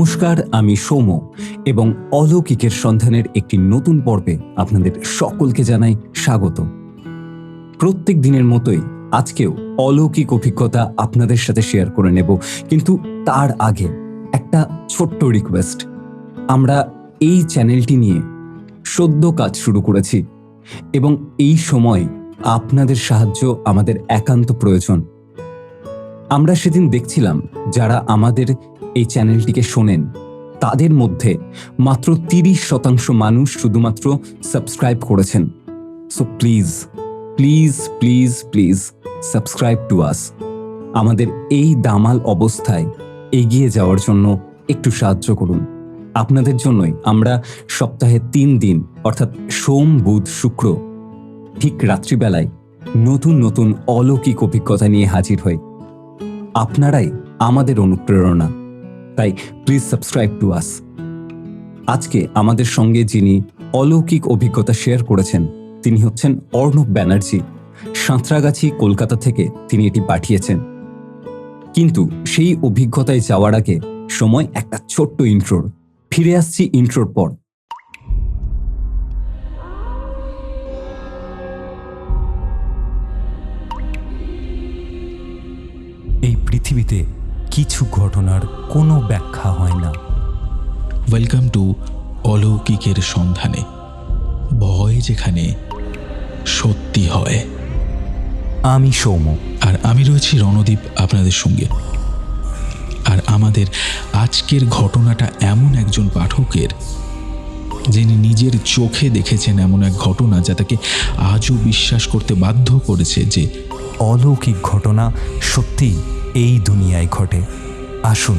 নমস্কার, আমি সৌম এবং অলৌকিকের সন্ধানের একটি নতুন পর্বে আপনাদের সকলকে জানাই স্বাগত। প্রত্যেক দিনের মতোই আজকেও অলৌকিক অভিজ্ঞতা আপনাদের সাথে শেয়ার করে নেব, কিন্তু তার আগে একটা ছোট্ট রিকোয়েস্ট। আমরা এই চ্যানেলটি নিয়ে সদ্য কাজ শুরু করেছি এবং এই সময় আপনাদের সাহায্য আমাদের একান্ত প্রয়োজন। আমরা সেদিন দেখছিলাম যারা আমাদের এই চ্যানেলটিকে শোনেন তাদের মধ্যে মাত্র 30% মানুষ শুধুমাত্র সাবস্ক্রাইব করেছেন। So please please please please subscribe to us. আমাদের এই দামাল অবস্থায় এগিয়ে যাওয়ার জন্য একটু সাহায্য করুন। আপনাদের জন্যই আমরা সপ্তাহে 3 দিন অর্থাৎ সোম, বুধ, শুক্র ঠিক রাত্রিবেলায় নতুন নতুন অলৌকিক অভিজ্ঞতা নিয়ে হাজির হই। আপনারাই আমাদের অনুপ্রেরণা, তাই প্লিজ সাবস্ক্রাইব টু আস। আজকে আমাদের সঙ্গে যিনি অলৌকিক অভিজ্ঞতা শেয়ার করেছেন তিনি হচ্ছেন অর্ণব ব্যানার্জি। সাঁতরাগাছি, কলকাতা থেকে তিনি এটি পাঠিয়েছেন। কিন্তু সেই অভিজ্ঞতায় যাওয়ার আগে সময় একটা ছোট্ট ইন্ট্রোর। ফিরে আসছি ইন্ট্রোর পর। এই পৃথিবীতে কিছু ঘটনার কোনো ব্যাখ্যা হয় না। ওয়েলকাম টু অলৌকিকের সন্ধানে, ভয় যেখানে সত্যি হয়। আমি সৌম আর আমি রয়েছি রণদীপ আপনাদের সঙ্গে। আর আমাদের আজকের ঘটনাটা এমন একজন পাঠকের, যিনি নিজের চোখে দেখেছেন এমন এক ঘটনা যা তাকে আজও বিশ্বাস করতে বাধ্য করেছে যে অলৌকিক ঘটনা সত্যিই এই দুনিয়ায় ঘটে। আসুন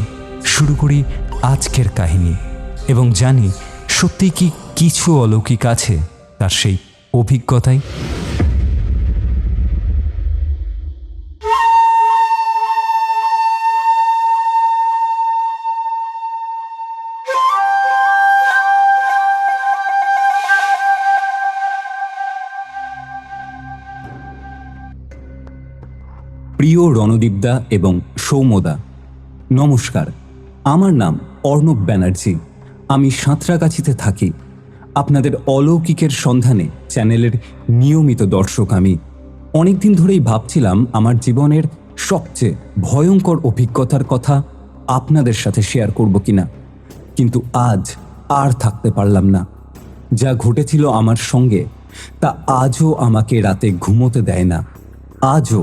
শুরু করি আজকের কাহিনী এবং জানি সত্যি কি কিছু অলৌকিক আছে তার সেই অভিজ্ঞতায়। প্রিয় রণদীপদা এবং সৌমদা, নমস্কার। আমার নাম অর্ণব ব্যানার্জি। আমি সাঁতরাগাছিতে থাকি। আপনাদের অলৌকিকের সন্ধানে চ্যানেলের নিয়মিত দর্শক আমি। অনেকদিন ধরেই ভাবছিলাম আমার জীবনের সবচেয়ে ভয়ঙ্কর অভিজ্ঞতার কথা আপনাদের সাথে শেয়ার করব কিনা, কিন্তু আজ আর থাকতে পারলাম না। যা ঘটেছিল আমার সঙ্গে তা আজও আমাকে রাতে ঘুমোতে দেয় না। আজও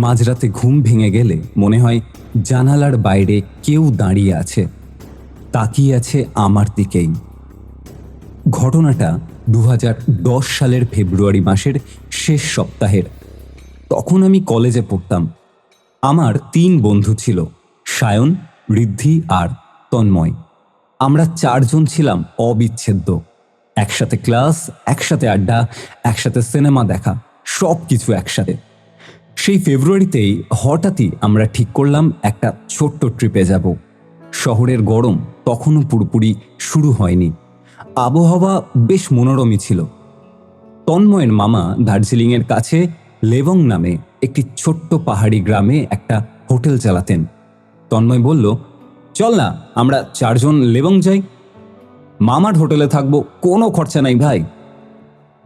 মাঝরাতে ঘুম ভেঙে গেলে মনে হয় জানালার বাইরে কেউ দাঁড়িয়ে আছে, তাকিয়ে আছে আমার দিকেই। ঘটনাটা 2010 সালের ফেব্রুয়ারি মাসের শেষ সপ্তাহের। তখন আমি কলেজে পড়তাম। আমার 3 বন্ধু ছিল, সায়ন, ঋদ্ধি আর তন্ময়। আমরা 4 জন ছিলাম অবিচ্ছেদ্য। একসাথে ক্লাস, একসাথে আড্ডা, একসাথে সিনেমা দেখা, সব কিছু একসাথে। সেই ফেব্রুয়ারিতেই হঠাৎই আমরা ঠিক করলাম একটা ছোট্ট ট্রিপে যাব। শহরের গরম তখনও পুরোপুরি শুরু হয়নি। আবহাওয়া বেশ মনোরমই ছিল। তন্ময়ের মামা দার্জিলিংয়ের কাছে লেবং নামে একটি ছোট্ট পাহাড়ি গ্রামে একটা হোটেল চালাতেন। তন্ময় বলল, চল না আমরা 4 জন লেবং যাই। মামার হোটেলে থাকবো, কোনো খরচা নাই ভাই।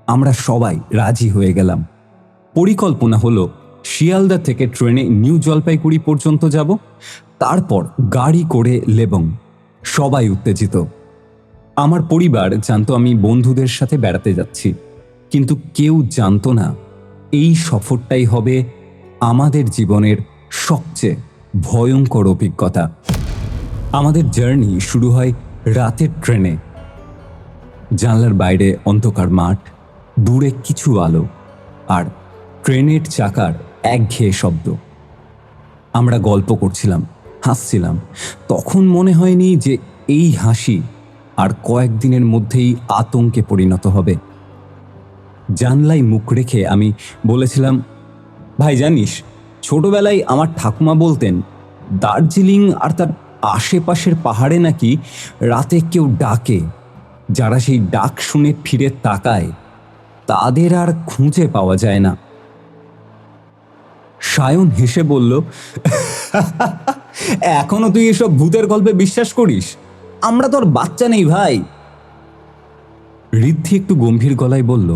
আমরা সবাই রাজি হয়ে গেলাম। পরিকল্পনা হলো শিয়ালদা থেকে ট্রেনে নিউ জলপাইগুড়ি পর্যন্ত যাব, তারপর গাড়ি করে লেবং। সবাই উত্তেজিত। আমার পরিবার জানতো আমি বন্ধুদের সাথে বেড়াতে যাচ্ছি, কিন্তু কেউ জানতো না এই সফরটাই হবে আমাদের জীবনের সবচেয়ে ভয়ঙ্কর অভিজ্ঞতা। আমাদের জার্নি শুরু হয় রাতের ট্রেনে। জানলার বাইরে অন্ধকার মাঠ, দূরে কিছু আলো আর ট্রেনের চাকার একঘেয়ে শব্দ। আমরা গল্প করছিলাম, হাসছিলাম। তখন মনে হয়নি যে এই হাসি আর কয়েকদিনের মধ্যেই আতঙ্কে পরিণত হবে। জানলায় মুখ রেখে আমি বলেছিলাম, ভাই জানিস, ছোটবেলায় আমার ঠাকুমা বলতেন দার্জিলিং আর তার আশেপাশের পাহাড়ে নাকি রাতে কেউ ডাকে। যারা সেই ডাক শুনে ফিরে তাকায় তাদের আর খুঁজে পাওয়া যায় না। সায়ন হেসে বলল, এখনো তুই এসব ভূতের গল্পে বিশ্বাস করিস? আমরা তো আর বাচ্চা নেই ভাই। ঋদ্ধি একটু গম্ভীর গলায় বলল,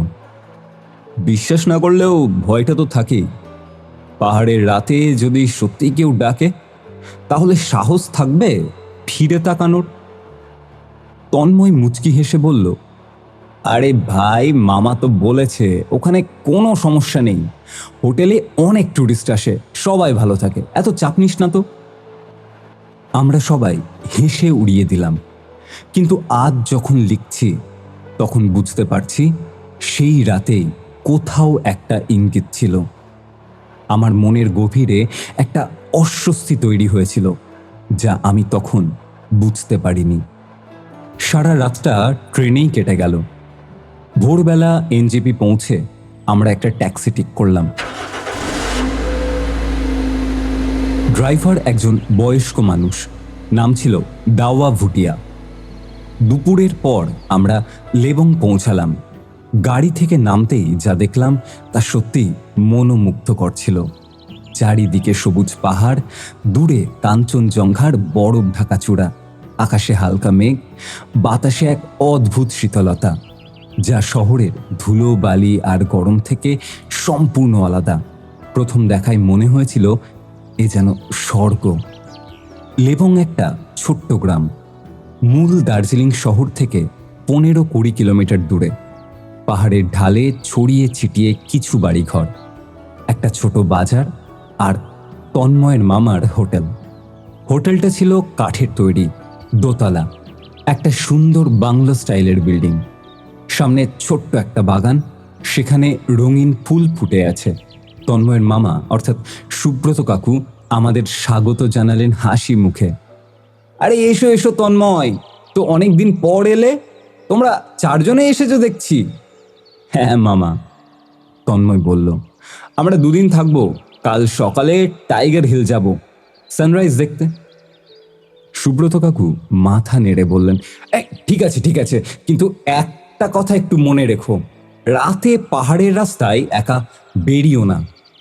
বিশ্বাস না করলেও ভয়টা তো থাকেই। পাহাড়ের রাতে যদি সত্যি কেউ ডাকে, তাহলে সাহস থাকবে ফিরে তাকানোর? তন্ময় মুচকি হেসে বলল, আরে ভাই, মামা তো বলেছে ওখানে কোনো সমস্যা নেই। হোটেলে অনেক টুরিস্ট আসে, সবাই ভালো থাকে, এত চাপ নিস না তো। আমরা সবাই হেসে উড়িয়ে দিলাম। কিন্তু আজ যখন লিখছি তখন বুঝতে পারছি সেই রাতেই কোথাও একটা ইঙ্গিত ছিল। আমার মনের গভীরে একটা অস্বস্তি তৈরি হয়েছিল, যা আমি তখন বুঝতে পারিনি। সারা রাতটা ট্রেনেই কেটে গেল। ভোরবেলা এনজেপি পৌঁছে আমরা একটা ট্যাক্সি ঠিক করলাম। ড্রাইভার একজন বয়স্ক মানুষ, নাম ছিল দাওয়া ভুটিয়া। দুপুরের পর আমরা লেবং পৌঁছালাম। গাড়ি থেকে নামতেই যা দেখলাম তা সত্যিই মনোমুগ্ধকর ছিল। চারিদিকে সবুজ পাহাড়, দূরে কাঞ্চনজঙ্ঘার বরফ ঢাকা চূড়া, আকাশে হালকা মেঘ, বাতাসে এক অদ্ভুত শীতলতা, যা শহরের ধুলো বালি আর গরম থেকে সম্পূর্ণ আলাদা। প্রথম দেখায় মনে হয়েছিল এ যেন স্বর্গ। লেবং একটা ছোট্ট গ্রাম, মূল দার্জিলিং শহর থেকে 15-20 কিলোমিটার দূরে। পাহাড়ের ঢালে ছড়িয়ে ছিটিয়ে কিছু বাড়িঘর, একটা ছোট বাজার আর তন্ময়ের মামার হোটেল। হোটেলটা ছিল কাঠের তৈরি, দোতলা, একটা সুন্দর বাংলো স্টাইলের বিল্ডিং। সামনে ছোট্ট একটা বাগান, সেখানে রঙিন ফুল ফুটে আছে। তন্ময়ের মামা অর্থাৎ সুব্রত কাকু আমাদের স্বাগত জানালেন হাসি মুখে। আরে এসো এসো তন্ময়, তো অনেকদিন পর এলে, তোমরা 4 জনে এসেছো দেখছি। হ্যাঁ মামা, তন্ময় বলল, আমরা 2 দিন থাকবো। কাল সকালে টাইগার হিল যাব সানরাইজ দেখতে। সুব্রত কাকু মাথা নেড়ে বললেন, ঠিক আছে ঠিক আছে, কিন্তু একটা কথা একটু মনে রেখো, রাতে পাহাড়ের রাস্তায় একা বেরিও না,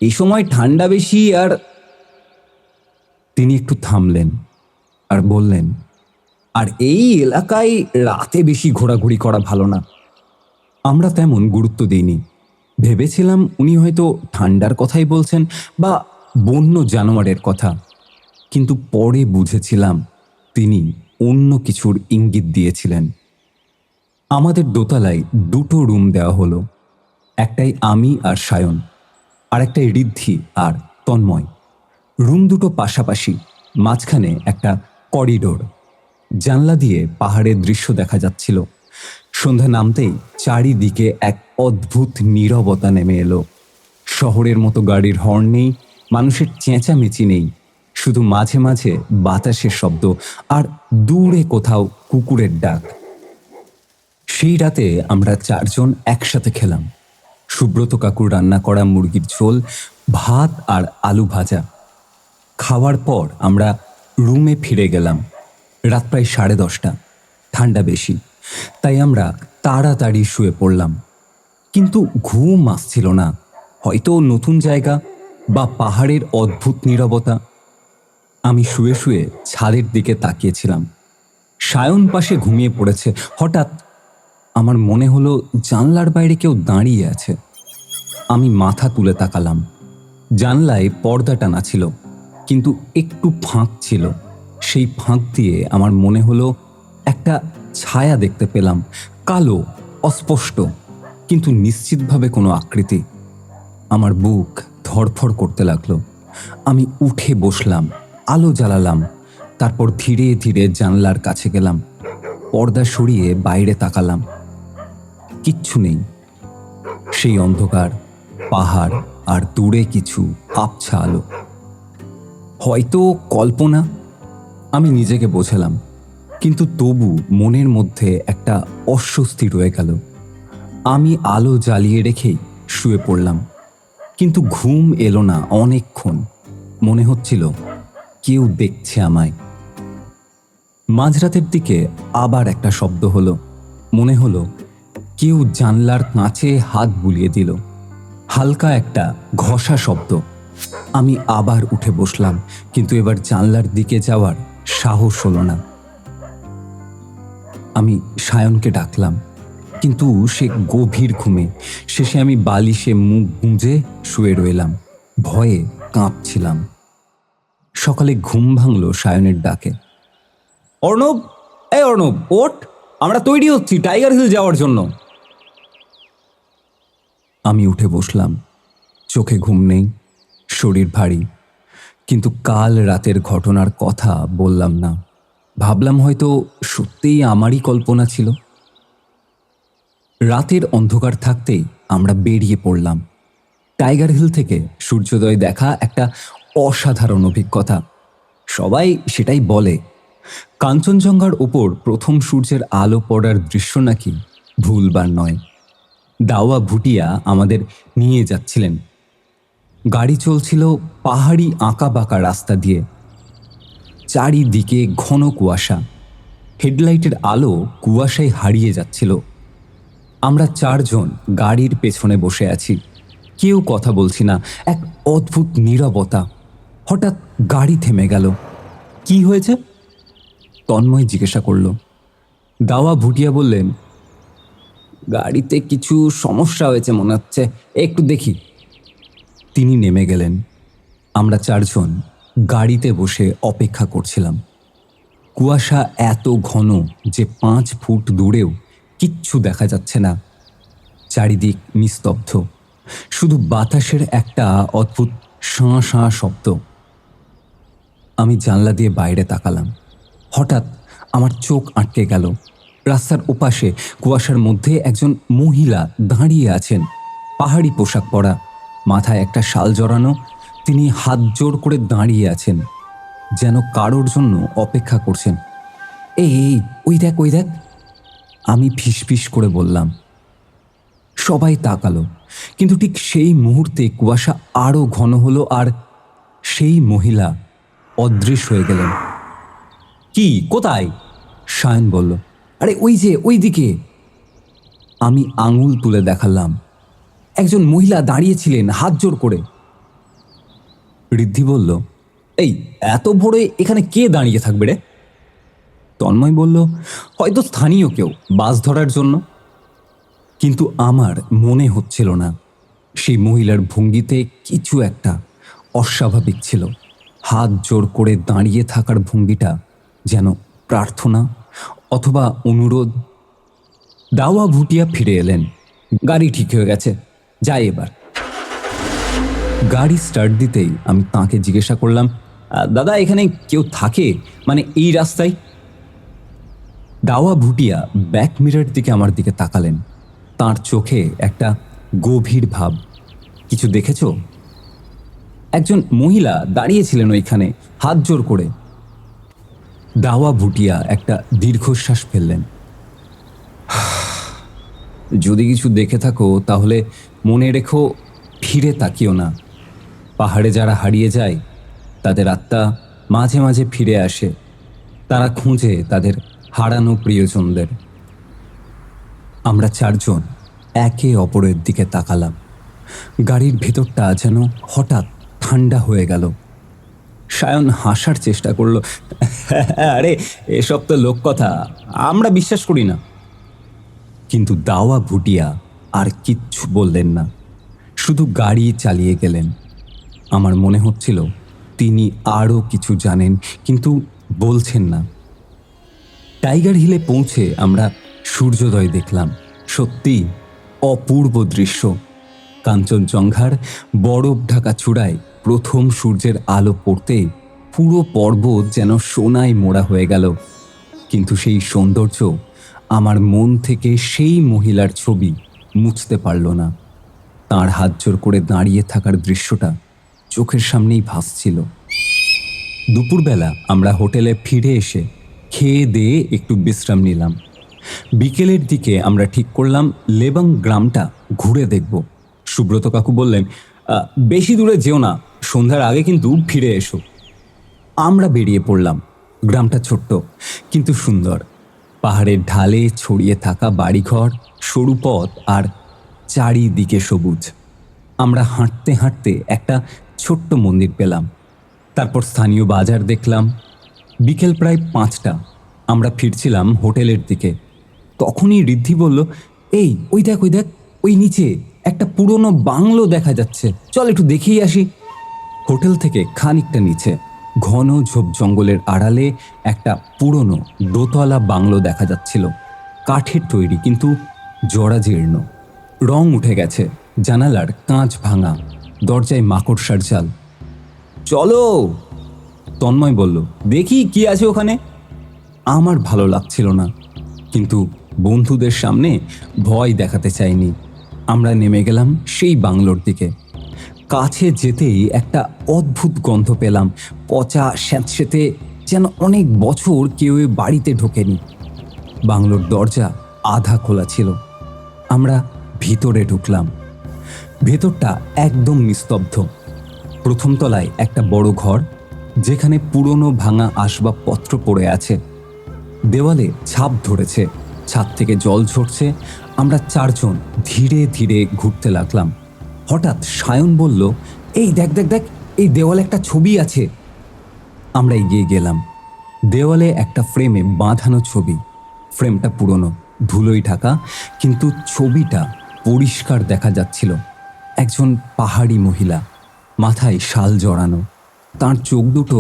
এই সময় ঠান্ডা বেশি। আর তিনি একটু থামলেন আর বললেন, আর এই এলাকায় রাতে বেশি ঘোরাঘুরি করা ভালো না। আমরা তেমন গুরুত্ব দিইনি, ভেবেছিলাম উনি হয়তো ঠান্ডার কথাই বলছেন বা বন্য জানোয়ারের কথা, কিন্তু পরে বুঝেছিলাম তিনি অন্য কিছুর ইঙ্গিত দিয়েছিলেন। আমাদের দোতলায় 2টো রুম দেওয়া হলো, একটাই আমি আর সায়ন, আর একটাই ঋদ্ধি আর তন্ময়। রুম 2টো পাশাপাশি, মাঝখানে একটা করিডোর। জানলা দিয়ে পাহাড়ের দৃশ্য দেখা যাচ্ছিল। সন্ধ্যা নামতেই চারিদিকে এক অদ্ভুত নীরবতা নেমে এলো। শহরের মতো গাড়ির হর্ন নেই, মানুষের চেঁচামেচি নেই, শুধু মাঝে মাঝে বাতাসের শব্দ আর দূরে কোথাও কুকুরের ডাক। সেই রাতে আমরা 4 জন একসাথে খেলাম। সুব্রত কাকুর রান্না করা মুরগির ঝোল, ভাত আর আলু ভাজা। খাওয়ার পর আমরা রুমে ফিরে গেলাম। রাত প্রায় 10:30, ঠান্ডা বেশি, তাই আমরা তাড়াতাড়ি শুয়ে পড়লাম। কিন্তু ঘুম আসছিল না, হয়তো নতুন জায়গা বা পাহাড়ের অদ্ভুত নীরবতা। আমি শুয়ে শুয়ে ছাদের দিকে তাকিয়েছিলাম। সায়ন পাশে ঘুমিয়ে পড়েছে। হঠাৎ আমার মনে হলো জানলার বাইরে কেউ দাঁড়িয়ে আছে। আমি মাথা তুলে তাকালাম। জানলায় পর্দা টানা ছিল, কিন্তু একটু ফাঁক ছিল। সেই ফাঁক দিয়ে আমার মনে হলো একটা ছায়া দেখতে পেলাম, কালো, অস্পষ্ট, কিন্তু নিশ্চিতভাবে কোনো আকৃতি। আমার বুক ধড়ফড় করতে লাগলো। আমি উঠে বসলাম, আলো জ্বালালাম, তারপর ধীরে ধীরে জানলার কাছে গেলাম। পর্দা সরিয়ে বাইরে তাকালাম, কিচ্ছু নেই। সেই অন্ধকার, পাহাড় আর দূরে কিছু আবছা আলো। হয়তো কল্পনা, আমি নিজেকে বোঝালাম, কিন্তু তবু মনের মধ্যে একটা অস্বস্তি রয়ে গেল। আমি আলো জ্বালিয়ে রেখেই শুয়ে পড়লাম, কিন্তু ঘুম এলো না অনেকক্ষণ। মনে হচ্ছিল কেউ দেখছে আমায়। মাঝরাতের দিকে আবার একটা শব্দ হলো। মনে হলো কেউ জানলার কাঁচে হাত বুলিয়ে দিল। হালকা একটা ঘষা শব্দ। আমি আবার উঠে বসলাম, কিন্তু এবার জানলার দিকে যাওয়ার সাহস হলো না। আমি সায়নকে ডাকলাম, কিন্তু সে গভীর ঘুমে। শেষে আমি বালিশে মুখ গুঁজে শুয়ে রইলাম, ভয়ে কাঁপছিলাম। সকালে ঘুম ভাঙল সায়নের ডাকে। অর্ণব, এই অর্ণব, ওঠ, আমরা তৈরি হচ্ছি টাইগার হিল যাওয়ার জন্য। আমি উঠে বসলাম। চোখে ঘুম নেই, শরীর ভারী, কিন্তু কাল রাতের ঘটনার কথা বললাম না। ভাবলাম হয়তো সত্যিই আমারই কল্পনা ছিল। রাতের অন্ধকার থাকতেই আমরা বেরিয়ে পড়লাম। টাইগার হিল থেকে সূর্যোদয় দেখা একটা অসাধারণ অভিজ্ঞতা। সবাই সেটাই বলে। কাঞ্চনজঙ্ঘার ওপর প্রথম সূর্যের আলো পড়ার দৃশ্য নাকি ভুলবার নয়। দাওয়া ভুটিয়া আমাদের নিয়ে যাচ্ছিলেন। গাড়ি চলছিল পাহাড়ি আঁকাবাঁকা রাস্তা দিয়ে। চারিদিকে ঘন কুয়াশা, হেডলাইটের আলো কুয়াশায় হারিয়ে যাচ্ছিল। আমরা চারজন গাড়ির পেছনে বসে আছি, কেউ কথা বলছি না। এক অদ্ভুত নীরবতা। হঠাৎ গাড়ি থেমে গেল। কি হয়েছে? তন্ময় জিজ্ঞাসা করল। দাওয়া ভুটিয়া বললেন, গাড়িতে কিছু সমস্যা হয়েছে মনে হচ্ছে, একটু দেখি। তিনি নেমে গেলেন। আমরা চারজন গাড়িতে বসে অপেক্ষা করছিলাম। কুয়াশা এত ঘন যে 5 ফুট দূরেও কিচ্ছু দেখা যাচ্ছে না। চারিদিক নিস্তব্ধ, শুধু বাতাসের একটা অদ্ভুত শাঁ শাঁ শব্দ। আমি জানলা দিয়ে বাইরে তাকালাম। হঠাৎ আমার চোখ আটকে গেল। রাস্তার ওপাশে কুয়াশার মধ্যে একজন মহিলা দাঁড়িয়ে আছেন, পাহাড়ি পোশাক পরা, মাথায় একটা শাল জড়ানো। তিনি হাত জোড় করে দাঁড়িয়ে আছেন, যেন কারোর জন্য অপেক্ষা করছেন। এই ওই দেখ, ওই দেখ, আমি ফিসফিস করে বললাম। সবাই তাকালো, কিন্তু ঠিক সেই মুহূর্তে কুয়াশা আরো ঘন হলো আর সেই মহিলা অদৃশ্য হয়ে গেলেন। কি, কোথায়? সায়ন বলল। আরে ওই যে, ওই দিকে। আমি আঙুল তুলে দেখালাম। একজন মহিলা দাঁড়িয়েছিলেন হাত জোড় করে। ঋদ্ধি বলল, এই এত ভোরে এখানে কে দাঁড়িয়ে থাকবে রে? তন্ময় বলল, হয়তো স্থানীয় কেউ, বাস ধরার জন্য। কিন্তু আমার মনে হচ্ছিল না। সেই মহিলার ভঙ্গিতে কিছু একটা অস্বাভাবিক ছিল। হাত জোড় করে দাঁড়িয়ে থাকার ভঙ্গিটা যেন প্রার্থনা অথবা অনুরোধ। দাওয়া ভুটিয়া ফিরে এলেন। গাড়ি ঠিক হয়ে গেছে, যাই এবার। গাড়ি স্টার্ট দিতেই আমি তাঁকে জিজ্ঞাসা করলাম, দাদা এখানে কেউ থাকে, মানে এই রাস্তায়? দাওয়া ভুটিয়া ব্যাক মিরর দিকে আমার দিকে তাকালেন। তাঁর চোখে একটা গভীর ভাব। কিছু দেখেছো? একজন মহিলা দাঁড়িয়েছিলেন ওইখানে হাত জোড় করে। দাওয়া ভুটিয়া একটা দীর্ঘশ্বাস ফেললেন। যদি কিছু দেখে থাকো তাহলে মনে রেখো, ফিরে তাকিও না। পাহাড়ে যারা হারিয়ে যায় তাদের আত্মা মাঝে মাঝে ফিরে আসে। তারা খুঁজে তাদের হারানো প্রিয়জনদের। আমরা চারজন একে অপরের দিকে তাকালাম। গাড়ির ভেতরটা যেন হঠাৎ ঠান্ডা হয়ে গেল। সায়ন হাসার চেষ্টা করলো। আরে এসব তো লোককথা, আমরা বিশ্বাস করি না। কিন্তু দাওয়া ভুটিয়া আর কিচ্ছু বললেন না, শুধু গাড়ি চালিয়ে গেলেন। আমার মনে হচ্ছিল তিনি আরও কিছু জানেন, কিন্তু বলছেন না। টাইগার হিলে পৌঁছে আমরা সূর্যোদয় দেখলাম। সত্যি অপূর্ব দৃশ্য। কাঞ্চনজঙ্ঘার বরফ ঢাকা চূড়ায় প্রথম সূর্যের আলো পড়তে পুরো পর্বত যেন সোনায় মোড়া হয়ে গেল। কিন্তু সেই সৌন্দর্য আমার মন থেকে সেই মহিলার ছবি মুছতে পারল না। তাঁর হাত জোড় করে দাঁড়িয়ে থাকার দৃশ্যটা চোখের সামনেই ভাসছিল। দুপুরবেলা আমরা হোটেলে ফিরে এসে খেয়ে দিয়ে একটু বিশ্রাম নিলাম। বিকেলের দিকে আমরা ঠিক করলাম লেবাং গ্রামটা ঘুরে দেখব। সুব্রত কাকু বললেন, বেশি দূরে যেও না, সন্ধ্যার আগে কিন্তু ফিরে এসো। আমরা বেরিয়ে পড়লাম। গ্রামটা ছোট্ট কিন্তু সুন্দর। পাহাড়ের ঢালে ছড়িয়ে থাকা বাড়িঘর, সরু পথ আর চারিদিকে সবুজ। আমরা হাঁটতে হাঁটতে একটা ছোট্ট মন্দির পেলাম। তারপর স্থানীয় বাজার দেখলাম। বিকেল প্রায় 5টা। আমরা ফিরছিলাম হোটেলের দিকে। তখনই ঋদ্ধি বলল, এই ওই দেখ ওই দেখ, ওই নিচে একটা পুরনো বাংলো দেখা যাচ্ছে, চল একটু দেখেই আসি। হোটেল থেকে খানিকটা নিচে ঘন ঝোপ জঙ্গলের আড়ালে একটা পুরনো দোতলা বাংলো দেখা যাচ্ছিল। কাঠের তৈরি, কিন্তু জরাজীর্ণ, রং উঠে গেছে, জানালার কাঁচ ভাঙা, দরজায় মাকড়সার জাল। চলো, তন্ময় বলল, দেখি কি আছে ওখানে। আমার ভালো লাগছিল না, কিন্তু বন্ধুদের সামনে ভয় দেখাতে চাইনি। আমরা নেমে গেলাম সেই বাংলোর দিকে। কাছে যেতেই একটা অদ্ভুত গন্ধ পেলাম, পচা স্যাঁতসেঁতে, যেন অনেক বছর কেউ এ বাড়িতে ঢোকেনি। বাংলোর দরজা আধা খোলা ছিল। আমরা ভিতরে ঢুকলাম। ভেতরটা একদম নিস্তব্ধ। প্রথম তলায় একটা বড় ঘর, যেখানে পুরনো ভাঙা আসবাবপত্র পড়ে আছে। দেওয়ালে ছাপ ধরেছে, ছাদ থেকে জল ঝরছে। আমরা চারজন ধীরে ধীরে ঘুরতে লাগলাম। হঠাৎ সায়ন বলল, এই দেখ দেখ দেখ, এই দেওয়ালে একটা ছবি আছে। আমরা এগিয়ে গেলাম। দেওয়ালে একটা ফ্রেমে বাঁধানো ছবি। ফ্রেমটা পুরনো, ধুলোয় ঢাকা, কিন্তু ছবিটা পরিষ্কার দেখা যাচ্ছিল। একজন পাহাড়ি মহিলা, মাথায় শাল জড়ানো। তার চোখ দুটো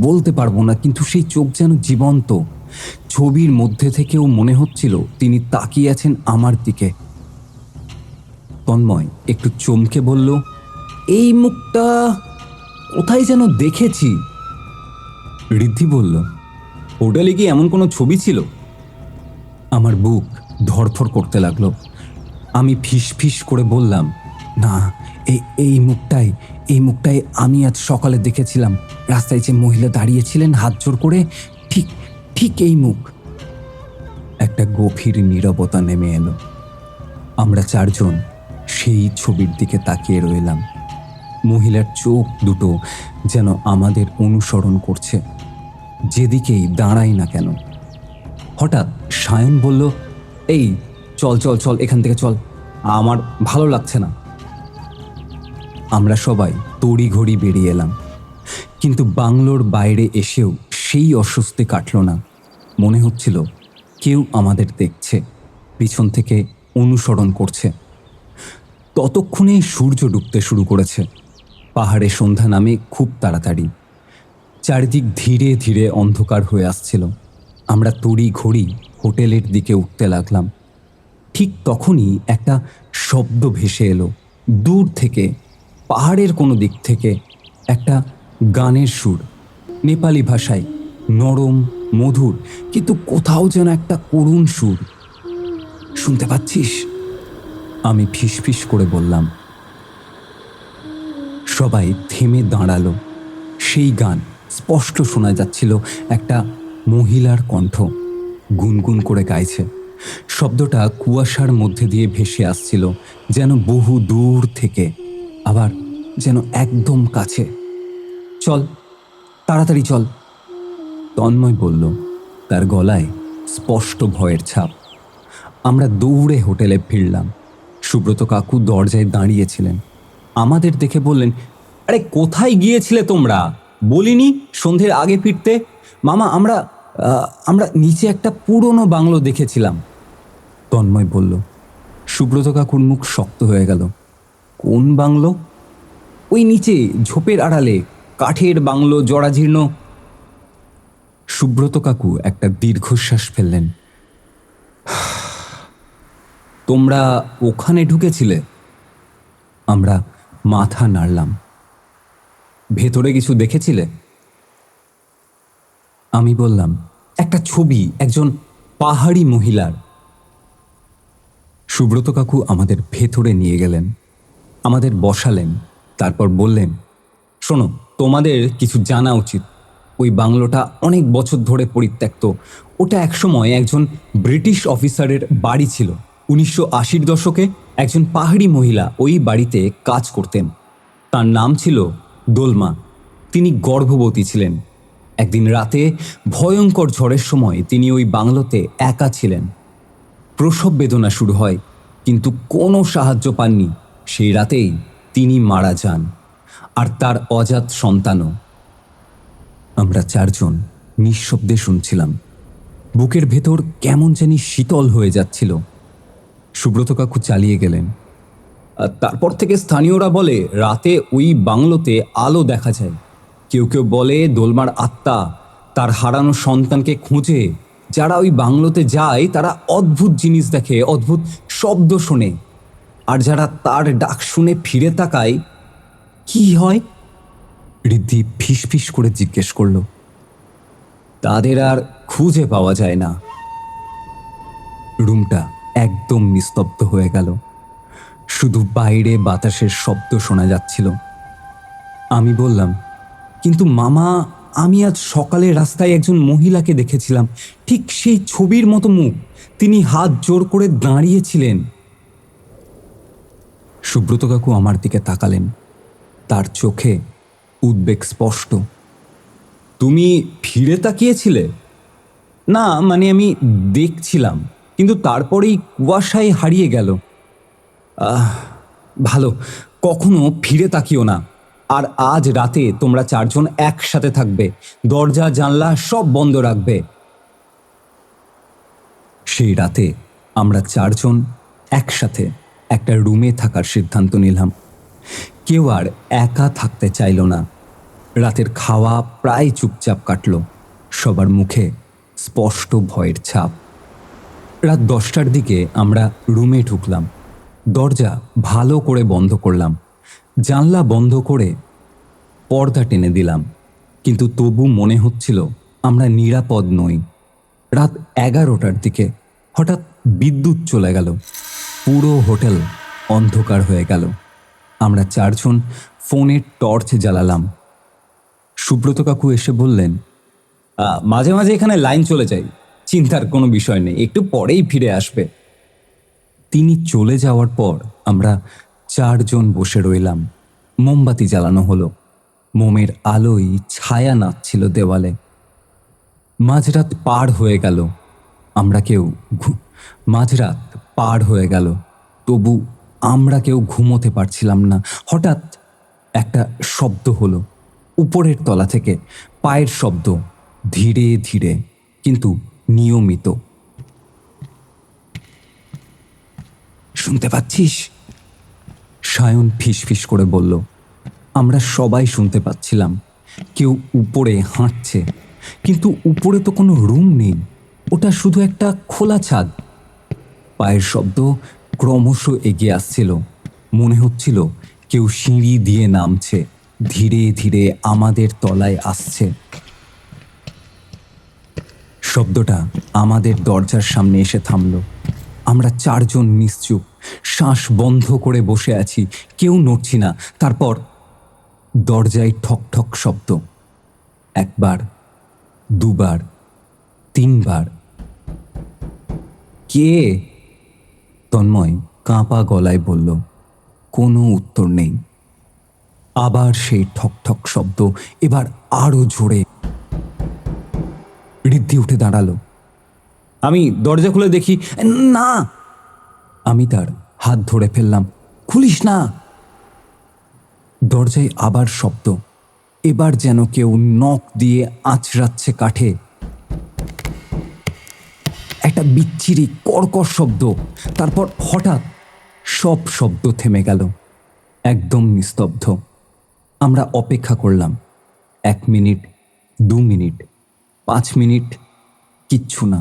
বলতে পারবো না, কিন্তু সেই চোখ যেন জীবন্ত। ছবির মধ্যে থেকেও মনে হচ্ছিল তিনি তাকিয়ে আছেন আমার দিকে। তন্ময় একটু চমকে বলল, এই মুখটা কোথায় যেন দেখেছি। ঋদ্ধি বলল, হোটেলে কি এমন কোনো ছবি ছিল? আমার বুক ধড়ফড় করতে লাগলো। আমি ফিস ফিস করে বললাম, না, এই মুখটাই আমি আজ সকালে দেখেছিলাম। রাস্তায় যে মহিলা দাঁড়িয়েছিলেন হাত জোড় করে, ঠিক ঠিক এই মুখ। একটা গভীর নীরবতা নেমে এলো। আমরা চারজন সেই ছবির দিকে তাকিয়ে রইলাম। মহিলার চোখ দুটো যেন আমাদের অনুসরণ করছে, যেদিকেই দাঁড়াই না কেন। হঠাৎ সায়ন বলল, এই চল চল চল, এখান থেকে চল, আমার ভালো লাগছে না। আমরা সবাই তড়িঘড়ি বেরিয়ে এলাম, কিন্তু বাংলোর বাইরে এসেও সেই অস্বস্তি কাটল না। মনে হচ্ছিল কেউ আমাদের দেখছে, পিছন থেকে অনুসরণ করছে। ততক্ষণে সূর্য ডুবতে শুরু করেছে। পাহাড়ে সন্ধ্যা নামে খুব তাড়াতাড়ি। চারিদিক ধীরে ধীরে অন্ধকার হয়ে আসছিল। আমরা তড়িঘড়ি হোটেলের দিকে উঠতে লাগলাম। ঠিক তখনই একটা শব্দ ভেসে এলো দূর থেকে, পাহাড়ের কোনো দিক থেকে। একটা গানের সুর, নেপালি ভাষায়, নরম মধুর, কিন্তু কোথাও যেন একটা করুণ সুর। শুনতে পাচ্ছিস? আমি ফিসফিস করে বললাম। সবাই থেমে দাঁড়ালো। সেই গান স্পষ্ট শোনা যাচ্ছিল, একটা মহিলার কণ্ঠ গুনগুন করে গাইছে। শব্দটা কুয়াশার মধ্যে দিয়ে ভেসে আসছিল, যেন বহু দূর থেকে, আবার যেন একদম কাছে। চল, তাড়াতাড়ি চল, তন্ময় বলল, তার গলায় স্পষ্ট ভয়ের ছাপ। আমরা দৌড়ে হোটেলে ফিরলাম। সুব্রত কাকু দরজায় দাঁড়িয়েছিলেন। আমাদের দেখে বললেন, আরে কোথায় গিয়েছিলে তোমরা? বলিনি সন্ধ্যের আগে ফিরতে? মামা, আমরা নিচে একটা পুরনো বাংলো দেখেছিলাম, তন্ময় বলল। সুব্রত কাকুর মুখ শক্ত হয়ে গেল। কোন বাংলো? ওই নিচে ঝোপের আড়ালে, কাঠের বাংলো, জরাজীর্ণ। সুব্রত কাকু একটা দীর্ঘশ্বাস ফেললেন। তোমরা ওখানে ঢুকেছিলে? আমরা মাথা নাড়লাম। ভেতরে কিছু দেখেছিলে? আমি বললাম, একটা ছবি, একজন পাহাড়ি মহিলার। সুব্রত কাকু আমাদের ভেতরে নিয়ে গেলেন, আমাদের বসালেন, তারপর বললেন, শোনো, তোমাদের কিছু জানা উচিত। ওই বাংলোটা অনেক বছর ধরে পরিত্যক্ত। ওটা একসময় একজন ব্রিটিশ অফিসারের বাড়ি ছিল। 1980-র দশকে একজন পাহাড়ি মহিলা ওই বাড়িতে কাজ করতেন। তার নাম ছিল দোলমা। তিনি গর্ভবতী ছিলেন। একদিন রাতে ভয়ঙ্কর ঝড়ের সময় তিনি ওই বাংলোতে একা ছিলেন। প্রসব বেদনা শুরু হয়, কিন্তু কোনো সাহায্য পাননি। সেই রাতেই তিনি মারা যান, আর তার অজাত সন্তানও। আমরা চারজন নিঃশব্দে শুনছিলাম। বুকের ভেতর কেমন জানি শীতল হয়ে যাচ্ছিল। সুব্রত কাকু চালিয়ে গেলেন। আর তারপর থেকে স্থানীয়রা বলে রাতে ওই বাংলোতে আলো দেখা যায়। কেউ কেউ বলে দোলমার আত্মা তার হারানো সন্তানকে খোঁজে। যারা ওই বাংলোতে যায় তারা অদ্ভুত জিনিস দেখে, অদ্ভুত শব্দ শোনে। আর যারা তার ডাক শুনে ফিরে তাকায়, কি হয়? ঋদ্ধি ফিস ফিস করে জিজ্ঞেস করল। তাদের আর খুঁজে পাওয়া যায় না। রুমটা একদম নিস্তব্ধ হয়ে গেল। শুধু বাইরে বাতাসের শব্দ শোনা যাচ্ছিল। আমি বললাম, কিন্তু মামা, আমি আজ সকালে রাস্তায় একজন মহিলাকে দেখেছিলাম, ঠিক সেই ছবির মতো মুখ। তিনি হাত জোর করে দাঁড়িয়েছিলেন। সুব্রত কাকু আমার দিকে তাকালেন। তার চোখে উদ্বেগ স্পষ্ট। তুমি ফিরে তাকিয়েছিলে? না, মানে আমি দেখছিলাম, কিন্তু তারপরেই কুয়াশায় হারিয়ে গেল। ভালো, কখনো ফিরে তাকিও না। আর আজ রাতে তোমরা চারজন একসাথে থাকবে, দরজা জানলা সব বন্ধ রাখবে। সেই রাতে আমরা চারজন একসাথে একটা রুমে থাকার সিদ্ধান্ত নিলাম। কেউ আর একা থাকতে চাইল না। রাতের খাওয়া প্রায় চুপচাপ কাটল। সবার মুখে স্পষ্ট ভয়ের ছাপ। রাত 10টার দিকে আমরা রুমে ঢুকলাম। দরজা ভালো করে বন্ধ করলাম, জানলা বন্ধ করে পর্দা টেনে দিলাম। কিন্তু তবু মনে হচ্ছিল আমরা নিরাপদ নই। রাত 11টার দিকে হঠাৎ বিদ্যুৎ চলে গেল। পুরো হোটেল অন্ধকার হয়ে গেল। আমরা চারজন ফোনের টর্চ জ্বালালাম। সুব্রত কাকু এসে বললেন, মাঝে মাঝে এখানে লাইন চলে যায়, চিন্তার কোনো বিষয় নেই, একটু পরেই ফিরে আসবে। তিনি চলে যাওয়ার পর আমরা চারজন বসে রইলাম। মোমবাতি জ্বালানো হলো। মোমের আলোয় ছায়া নাচছিল দেওয়ালে। মাঝরাত পার হয়ে গেল। মাঝরাত পার হয়ে গেল, তবু আমরা কেউ ঘুমোতে পারছিলাম না। হঠাৎ একটা শব্দ হলো উপরের তলা থেকে, পায়ের শব্দ, ধীরে ধীরে কিন্তু নিয়মিত। শুনতে পাচ্ছিস? সায়ন ফিসফিস করে বলল। আমরা সবাই শুনতে পাচ্ছিলাম। কেউ উপরে হাঁটছে, কিন্তু উপরে তো কোনো রুম নেই, ওটা শুধু একটা খোলা ছাদ। পায়ের শব্দ ক্রমশ এগিয়ে আসছিল। মনে হচ্ছিল কেউ সিঁড়ি দিয়ে নামছে, ধীরে ধীরে আমাদের তলায় আসছে। শব্দটা আমাদের দরজার সামনে এসে থামল। আমরা চারজন নিশ্চুপ, শ্বাস বন্ধ করে বসে আছি, কেউ নড়ছি না। তারপর দরজায় ঠক ঠক শব্দ। একবার, দুবার, তিনবার। কে? তন্ময় কাঁপা গলায় বলল। কোনো উত্তর নেই। আবার সেই ঠক ঠক শব্দ, এবার আরো জোরে। ঋদ্ধি উঠে দাঁড়ালো। আমি দরজা খুলে দেখি, না। আমি তার হাত ধরে ফেললাম। খুলিস না। দরজায় আবার শব্দ। এবার যেন কেউ নখ দিয়ে আঁচড়াচ্ছে কাঠে। একটা বিচ্ছিরি কর্কশ শব্দ। তারপর হঠাৎ সব শব্দ থেমে গেল। একদম নিস্তব্ধ। আমরা অপেক্ষা করলাম। 1 মিনিট, 2 মিনিট, 5 মিনিট, কিচ্ছু না।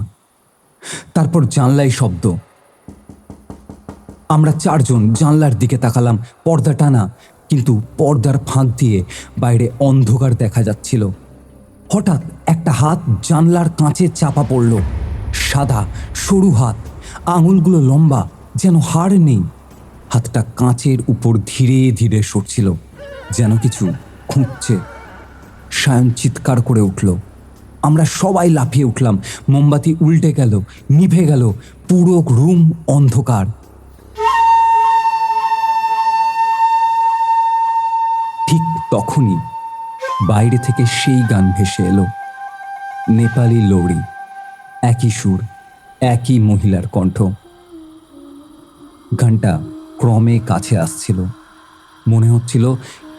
তারপর জানলায় শব্দ। আমরা চারজন জানলার দিকে তাকালাম। পর্দা টানা, কিন্তু পর্দার ফাঁক দিয়ে বাইরে অন্ধকার দেখা যাচ্ছিল। হঠাৎ একটা হাত জানলার কাঁচে চাপা পড়ল। সাদা সরু হাত, আঙুলগুলো লম্বা, যেন হাড় নেই। হাতটা কাঁচের উপর ধীরে ধীরে সরছিল, যেন কিছু খুঁজছে। সায়ন চিৎকার করে উঠল। আমরা সবাই লাফিয়ে উঠলাম। মোমবাতি উল্টে গেল, নিভে গেল। পুরো রুম অন্ধকার। ঠিক তখনই বাইরে থেকে সেই গান ভেসে এলো, নেপালি লোরি। একই সুর, একই মহিলার কণ্ঠ। গানটা ক্রমে কাছে আসছিল। মনে হচ্ছিল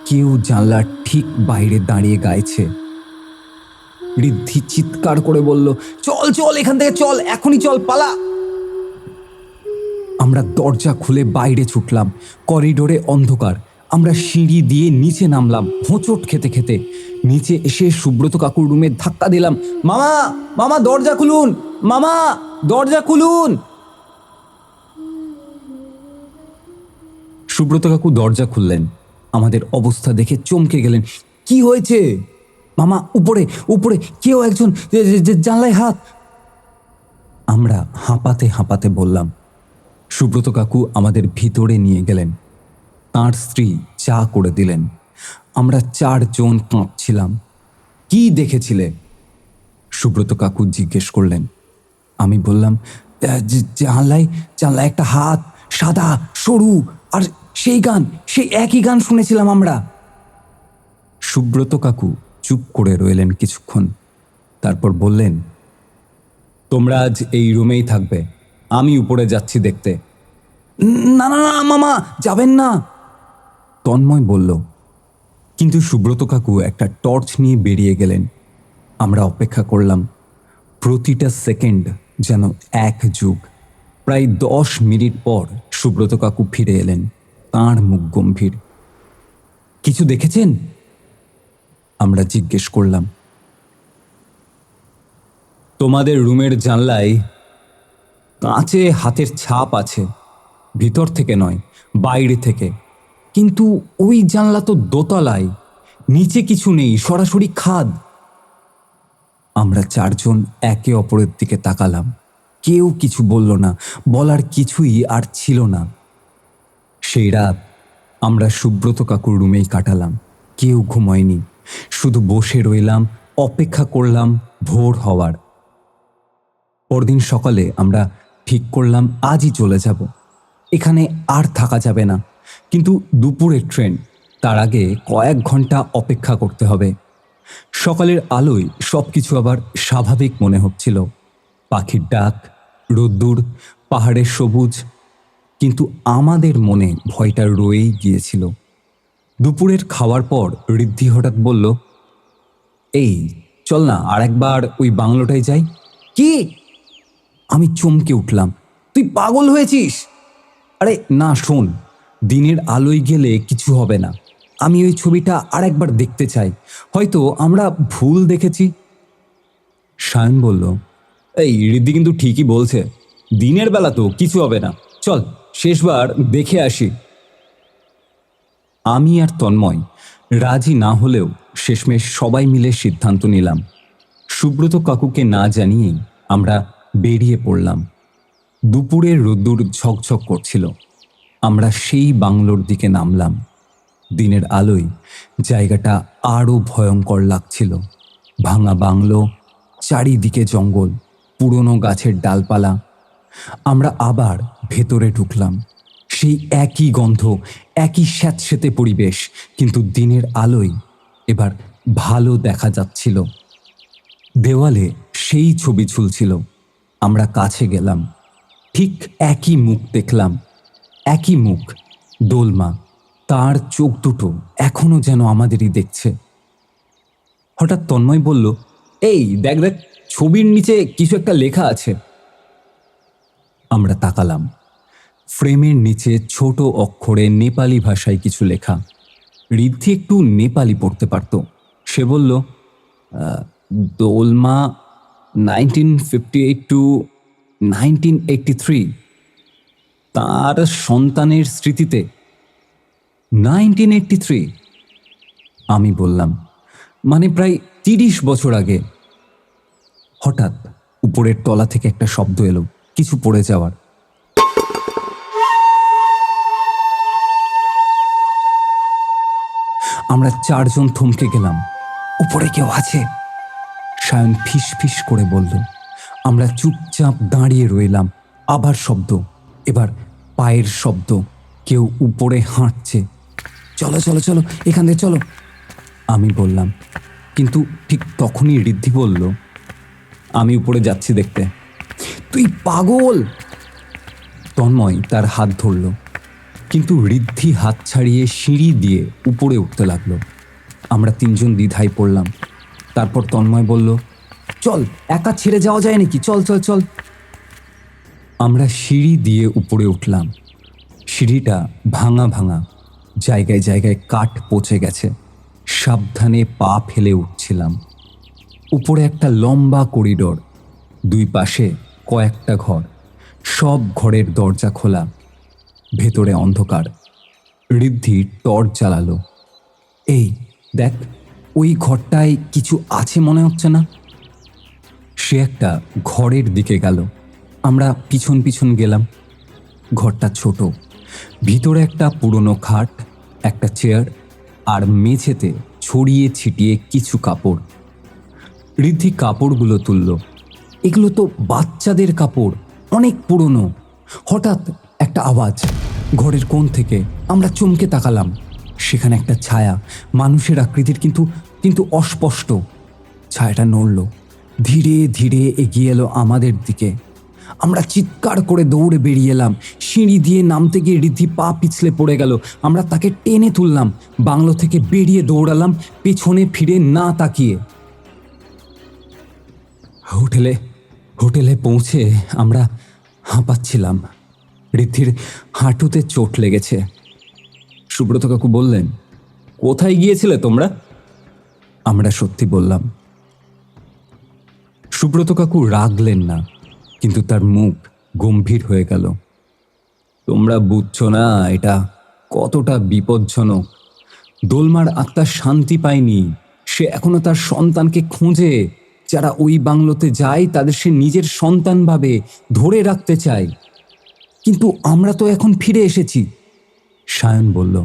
কেউ জানলার ঠিক বাইরে দাঁড়িয়ে গাইছে। ঋদ্ধি চিৎকার করে বলল, চল চল, এখান থেকে চল, এখনই চল, পালা। আমরা দরজা খুলে বাইরে ছুটলাম। করিডোরে অন্ধকার। আমরা সিঁড়ি দিয়ে নিচে নামলাম হোঁচট খেতে খেতে। নিচে এসে সুব্রত কাকুর রুমে ধাক্কা দিলাম। মামা, মামা দরজা খুলুন, মামা দরজা খুলুন। সুব্রত কাকু দরজা খুললেন। আমাদের অবস্থা দেখে চমকে গেলেন। কি হয়েছে মামা? উপরে উপরে কেউ একজন, জানলায় হাত। আমরা হাঁপাতে হাঁপাতে বললাম। সুব্রত কাকু আমাদের ভিতরে নিয়ে গেলেন। তাঁর স্ত্রী চা করে দিলেন। আমরা 4 জন কাঁপছিলাম। কি দেখেছিলে? সুব্রত কাকু জিজ্ঞেস করলেন। আমি বললাম, জানলায় একটা হাত, সাদা, সরু, আর সেই গান, সেই একই গান শুনেছিলাম আমরা। সুব্রত কাকু চুপ করে রইলেন কিছুক্ষণ। তারপর বললেন, তোমরা আজ এই রুমেই থাকবে, আমি উপরে যাচ্ছি দেখতে। না না না মামা, যাবেন না, তন্ময় বলল। কিন্তু সুব্রত কাকু একটা টর্চ নিয়ে বেরিয়ে গেলেন। আমরা অপেক্ষা করলাম। প্রতিটা সেকেন্ড যেন এক যুগ। প্রায় 10 মিনিট পর সুব্রত কাকু ফিরে এলেন। তাঁর মুখ গম্ভীর। কিছু দেখেছেন? আমরা জিজ্ঞেস করলাম। তোমাদের রুমের জানলায় কাঁচে হাতের ছাপ আছে, ভিতর থেকে নয়, বাইরে থেকে। কিন্তু ওই জানলা তো দোতলায়, নিচে কিছু নেই, সরাসরি খাদ। আমরা 4 জন একে অপরের দিকে তাকালাম। কেউ কিছু বলল না, বলার কিছুই আর ছিল না। সেই রাত আমরা সুব্রত কাকুর রুমেই কাটালাম। কেউ ঘুমায়নি, শুধু বসে রইলাম, অপেক্ষা করলাম ভোর হওয়ার। পরদিন সকালে আমরা ঠিক করলাম আজই চলে যাব। এখানে আর থাকা যাবে না। কিন্তু দুপুরের ট্রেন, তার আগে কয়েক ঘন্টা অপেক্ষা করতে হবে। সকালের আলোয় সব কিছু আবার স্বাভাবিক মনে হচ্ছিল। পাখির ডাক, রোদ্দুর, পাহাড়ের সবুজ। কিন্তু আমাদের মনে ভয়টা রয়েই গিয়েছিল। দুপুরের খাওয়ার পর ঋদ্ধি হঠাৎ বলল, এই চল না আরেকবার ওই বাংলোটায় যাই। কি? আমি চমকে উঠলাম। তুই পাগল হয়েছিস? আরে না, শোন, দিনের আলোয় গেলে কিছু হবে না। আমি ওই ছবিটা আরেকবার দেখতে চাই। হয়তো আমরা ভুল দেখেছি। সায়ন বলল, এই ঋদ্ধি কিন্তু ঠিকই বলছে, দিনের বেলা তো কিছু হবে না, চল শেষবার দেখে আসি। আমি আর তন্ময় রাজি না হলেও শেষমেশ সবাই মিলে সিদ্ধান্ত নিলাম। সুব্রত কাকুকে না জানিয়েই আমরা বেরিয়ে পড়লাম। দুপুরের রোদ্দুর ঝকঝক করছিল। আমরা সেই বাংলোর দিকে নামলাম। দিনের আলোয় জায়গাটা আরও ভয়ঙ্কর লাগছিল। ভাঙা বাংলো, চারিদিকে জঙ্গল, পুরনো গাছের ডালপালা। আমরা আবার ভেতরে ঢুকলাম। সেই একই গন্ধ, একই স্যাঁতসেঁতে পরিবেশ, কিন্তু দিনের আলোয় এবার ভালো দেখা যাচ্ছিল। দেওয়ালে সেই ছবি ঝুলছিল। আমরা কাছে গেলাম। ঠিক একই মুখ দেখলাম, একই মুখ, দোলমা। তার চোখ দুটো এখনো যেন আমাদেরই দেখছে। হঠাৎ তন্ময় বলল, এই দেখ দেখ, ছবির নিচে কিছু একটা লেখা আছে। আমরা তাকালাম। ফ্রেমের নিচে ছোট অক্ষরে নেপালি ভাষায় কিছু লেখা। ঋদ্ধি একটু নেপালি পড়তে পারত। সে বলল, দোলমা 1958 to 1983, তার সন্তানের স্মৃতিতে। 1983? আমি বললাম, মানে প্রায় 30 বছর আগে। হঠাৎ উপরের তলা থেকে একটা শব্দ এলো, কিছু পড়ে যাওয়ার। আমরা 4 জন থমকে গেলাম। উপরে কেউ আছে, সায়ন ফিস ফিস করে বলল। আমরা চুপচাপ দাঁড়িয়ে রইলাম। আবার শব্দ, এবার পায়ের শব্দ। কেউ উপরে হাঁটছে। চলো চলো চলো, এখান থেকে চলো, আমি বললাম। কিন্তু ঠিক তখনই ঋদ্ধি বলল, আমি উপরে যাচ্ছি দেখতে। তুই পাগল! তন্ময় তার হাত ধরল, কিন্তু ঋদ্ধি হাত ছাড়িয়ে সিঁড়ি দিয়ে উপরে উঠতে লাগলো। আমরা 3 জন দ্বিধায় পড়লাম। তারপর তন্ময় বলল, চল, একা ছেড়ে যাওয়া যায় নাকি, চল চল চল। আমরা সিঁড়ি দিয়ে উপরে উঠলাম। সিঁড়িটা ভাঙা ভাঙা, জায়গায় জায়গায় কাঠ পচে গেছে। সাবধানে পা ফেলে উঠছিলাম। উপরে একটা লম্বা করিডোর, দুই পাশে কয়েকটা ঘর, সব ঘরের দরজা খোলা, ভেতরে অন্ধকার। ঋদ্ধি টর্চ জ্বালালো। এই দেখ, ওই ঘরটায় কিছু আছে মনে হচ্ছে না? সে একটা ঘরের দিকে গেল। আমরা পিছন পিছন গেলাম। ঘরটা ছোট, ভিতরে একটা পুরনো খাট, একটা চেয়ার, আর মেঝেতে ছড়িয়ে ছিটিয়ে কিছু কাপড়। ঋদ্ধি কাপড়গুলো তুলল। এগুলো তো বাচ্চাদের কাপড়, অনেক পুরনো। হঠাৎ একটা আওয়াজ ঘরের কোণ থেকে। আমরা চমকে তাকালাম। সেখানে একটা ছায়া, মানুষের আকৃতির, কিন্তু কিন্তু অস্পষ্ট। ছায়াটা নড়ল, ধীরে ধীরে এগিয়ে এলো আমাদের দিকে। আমরা চিৎকার করে দৌড়ে বেরিয়ে এলাম। সিঁড়ি দিয়ে নামতে গিয়ে ঋদ্ধি পা পিছলে পড়ে গেল। আমরা তাকে টেনে তুললাম, বাংলো থেকে বেরিয়ে দৌড়ালাম, পেছনে ফিরে না তাকিয়ে। হোটেলে পৌঁছে আমরা হাঁপাচ্ছিলাম। ঋদ্ধির হাঁটুতে চোট লেগেছে। সুব্রত কাকু বললেন, কোথায় গিয়েছিলে তোমরা? আমরা সত্যি বললাম। সুব্রত কাকু রাগলেন না, কিন্তু তার মুখ গম্ভীর হয়ে গেল। তোমরা বুঝছো না এটা কতটা বিপজ্জনক। দোলমার আত্মা শান্তি পায়নি। সে এখনো তার সন্তানকে খোঁজে। যারা ওই বাংলোতে যায় তাদের সে নিজের সন্তান ভাবে, ধরে রাখতে চায়। কিন্তু আমরা তো এখন ফিরে এসেছি। সায়ন বলল,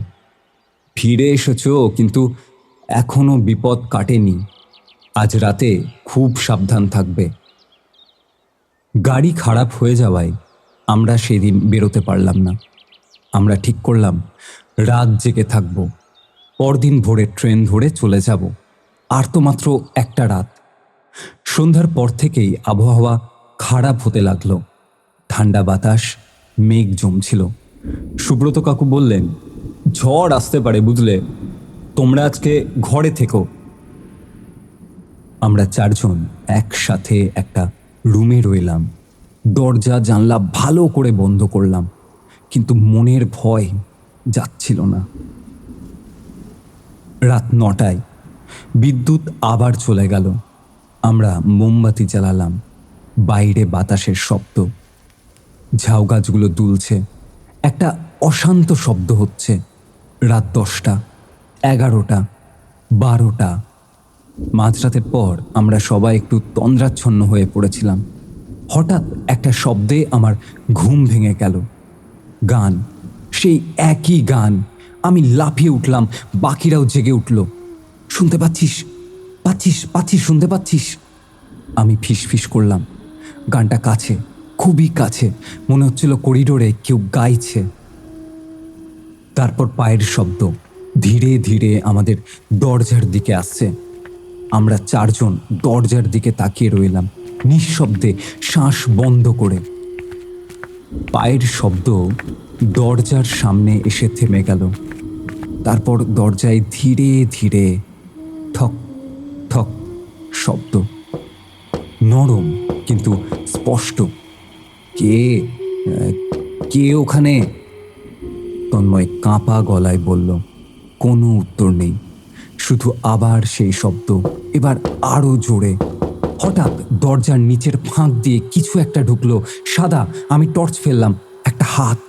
ফিরে এসেছো, কিন্তু এখনো বিপদ কাটেনি। আজ রাতে খুব সাবধান থাকবে। গাড়ি খারাপ হয়ে যাওয়ায় আমরা সেদিন বেরোতে পারলাম না। আমরা ঠিক করলাম রাত জেগে থাকব, পরদিন ভোরে ট্রেন ধরে চলে যাব। আর তো মাত্র একটা রাত। সন্ধ্যার পর থেকেই আবহাওয়া খারাপ হতে লাগলো। ঠান্ডা বাতাস, মেঘ জমছিল। সুব্রত কাকু বললেন, ঝড় আসতে পারে বুঝলে, তোমরা আজকে ঘরে থেকো। আমরা চারজন একসাথে একটা রুমে রইলাম। দরজা জানলা ভালো করে বন্ধ করলাম, কিন্তু মনের ভয় যাচ্ছিল না। রাত 9টায় বিদ্যুৎ আবার চলে গেল। আমরা মোমবাতি জ্বালালাম। বাইরে বাতাসের শব্দ, ঝাউ গাছগুলো দুলছে, একটা অশান্ত শব্দ হচ্ছে। রাত 10টা, 11টা, 12টা। মাঝরাতের পর আমরা সবাই একটু তন্দ্রাচ্ছন্ন হয়ে পড়েছিলাম। হঠাৎ একটা শব্দে আমার ঘুম ভেঙে গেল। গান, সেই একই গান। আমি লাফিয়ে উঠলাম, বাকিরাও জেগে উঠল। শুনতে পাচ্ছিস? পাচ্ছিস, শুনতে পাচ্ছিস? আমি ফিসফিস করলাম। গানটা কাছে, খুবই কাছে, মনে হচ্ছিল করিডোরে কেউ গাইছে। তারপর পায়ের শব্দ ধীরে ধীরে আমাদের দরজার দিকে আসছে। আমরা চারজন দরজার দিকে তাকিয়ে রইলাম, নিঃশব্দে, শ্বাস বন্ধ করে। পায়ের শব্দ দরজার সামনে এসে থেমে গেল। তারপর দরজায় ধীরে ধীরে ঠক ঠক শব্দ, নরম কিন্তু স্পষ্ট। কে কে ওখানে? তন্ময় কাঁপা গলায় বলল। কোনো উত্তর নেই, শুধু আবার সেই শব্দ, এবার আরো জোরে। হঠাৎ দরজার নিচের ফাঁক দিয়ে কিছু একটা ঢুকলো, সাদা। আমি টর্চ ফেললাম। একটা হাত,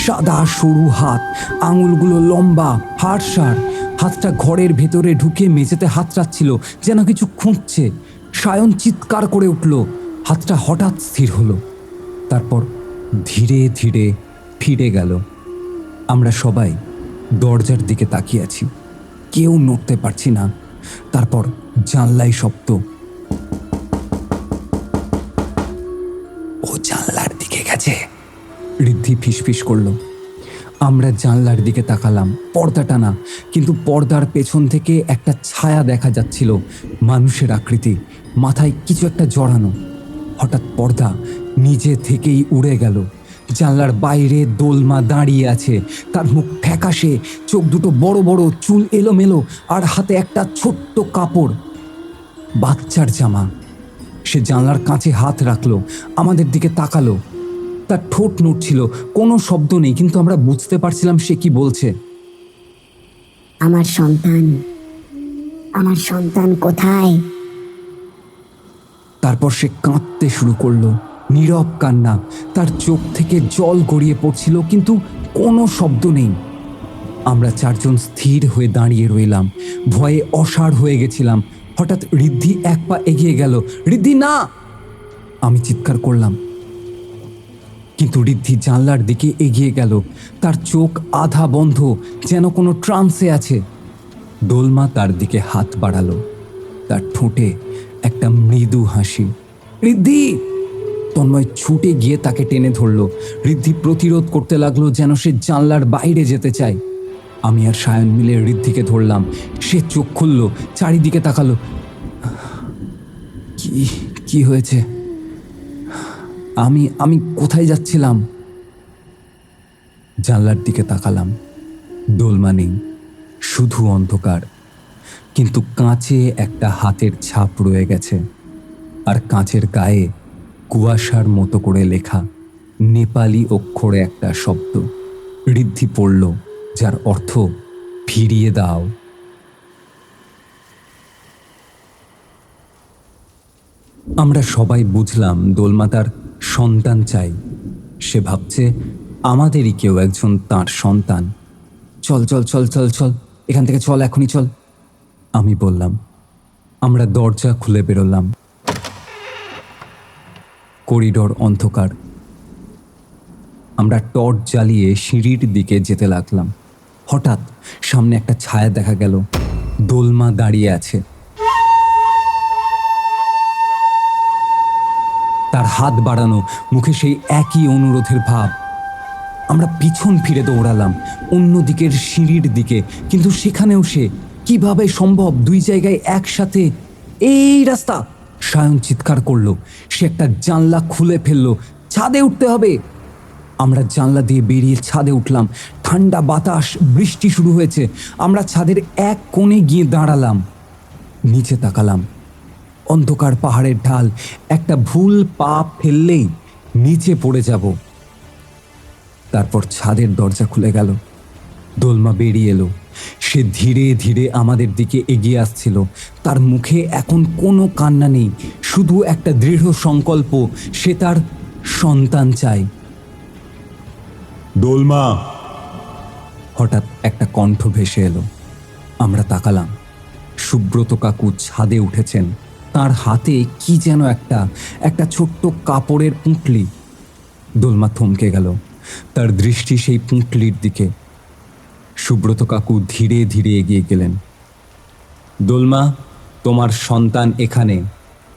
সাদা সরু হাত, আঙুলগুলো লম্বা, হাড়সাড়। হাতটা ঘরের ভেতরে ঢুকে মেঝেতে হাত রাখছিল, যেন কিছু খুঁজছে। সায়ন চিৎকার করে উঠল। হাতটা হঠাৎ স্থির হলো, তারপর ধীরে ধীরে ফিরে গেল। আমরা সবাই দরজার দিকে তাকিয়ে আছি, কেউ নড়তে পারছি না। তারপর জানলায় শব্দ। ও জানলার দিকে গেছে, ঋদ্ধি ফিসফিস করল। আমরা জানলার দিকে তাকালাম, পর্দা টানা, কিন্তু পর্দার পেছন থেকে একটা ছায়া দেখা যাচ্ছিল, মানুষের আকৃতি, মাথায় কিছু একটা জড়ানো। হঠাৎ পর্দা নিজে থেকেই উড়ে গেল। জানলার বাইরে দোলমা দাঁড়িয়ে আছে, তার মুখ ফ্যাকাশে, চোখ দুটো বড় বড়, চুল এলোমেলো, আর হাতে একটা ছোট্ট কাপড়, বাচ্চার জামা। সে জানলার কাছে হাত রাখলো, আমাদের দিকে তাকালো। তার ঠোঁট নড়ছিল, কোনো শব্দ নেই, কিন্তু আমরা বুঝতে পারছিলাম সে কি বলছে। আমার সন্তান, আমার সন্তান কোথায়? তারপর সে কাঁদতে শুরু করলো, নীরব কান্না। তার চোখ থেকে জল গড়িয়ে পড়ছিল, কিন্তু কোনো শব্দ নেই। আমরা চারজন স্থির হয়ে দাঁড়িয়ে রইলাম, ভয়ে অসাড় হয়ে গেছিলাম। হঠাৎ ঋদ্ধি এক পা এগিয়ে গেল। ঋদ্ধি, না! আমি চিৎকার করলাম, কিন্তু ঋদ্ধি জানলার দিকে এগিয়ে গেল। তার চোখ আধা বন্ধ, যেন কোনো ট্রান্সে আছে। দোলমা তার দিকে হাত বাড়ালো, তার ঠোঁটে একটা মৃদু হাসি। ঋদ্ধি! তন্ময় ছুটে গিয়ে তাকে টেনে ধরলো। ঋদ্ধি প্রতিরোধ করতে লাগলো, যেন সে জানলার বাইরে যেতে চায়। আমি আর সায়ন মিলে ঋদ্ধিকে ধরলাম। সে চোখ খুলল, চারিদিকে তাকালো। কি কি হয়েছে? আমি কোথায় যাচ্ছিলাম? জানলার দিকে তাকালাম, দোলমা নেই, শুধু অন্ধকার। কিন্তু কাঁচে একটা হাতের ছাপ রয়ে গেছে, আর কাঁচের গায়ে কুয়াশার মতো করে লেখা নেপালি অক্ষরে একটা শব্দ। ঋদ্ধি পড়ল, যার অর্থ ফিরিয়ে দাও। আমরা সবাই বুঝলাম দোলমা তার সন্তান চাই। সে ভাবছে আমাদেরই কেউ একজন তার সন্তান। চল চল চল চল চল, এখান থেকে চল, এখনই চল, আমি বললাম। আমরা দরজা খুলে বেরোলাম। করিডোর অন্ধকার। আমরা টর্চ জ্বালিয়ে সিঁড়ির দিকে যেতে লাগলাম। হঠাৎ সামনে একটা ছায়া দেখা গেল। দোলমা দাঁড়িয়ে আছে, তার হাত বাড়ানো, মুখে সেই একই অনুরোধের ভাব। আমরা পিছন ফিরে দৌড়ালাম অন্যদিকের সিঁড়ির দিকে, কিন্তু সেখানেও সে। কিভাবে সম্ভব দুই জায়গায় একসাথে? এই রাস্তা! সায়ন চিৎকার করলো। সে একটা জানলা খুলে ফেললো। ছাদে উঠতে হবে! আমরা জানলা দিয়ে বেরিয়ে ছাদে উঠলাম। ঠান্ডা বাতাস, বৃষ্টি শুরু হয়েছে। আমরা ছাদের এক কোণে গিয়ে দাঁড়ালাম, নিচে তাকালাম। অন্ধকার পাহাড়ের ঢাল, একটা ভুল পা ফেললেই নিচে পড়ে যাব। তারপর ছাদের দরজা খুলে গেল। দোলমা বেরিয়ে এলো। সে ধীরে ধীরে আমাদের দিকে এগিয়ে আসছিল। তার মুখে এখন কোনো কান্না নেই, শুধু একটা দৃঢ় সংকল্প। সে তার সন্তান চায়। দোলমা! হঠাৎ একটা কণ্ঠ ভেসে এলো। আমরা তাকালাম। সুব্রত কাকু ছাদে উঠেছেন। তার হাতে কি যেন একটা ছোট্ট কাপড়ের পুঁটলি। দোলমা থমকে গেল, তার দৃষ্টি সেই পুঁটলির দিকে। সুব্রত কাকু ধীরে ধীরে এগিয়ে গেলেন। দোলমা, তোমার সন্তান এখানে,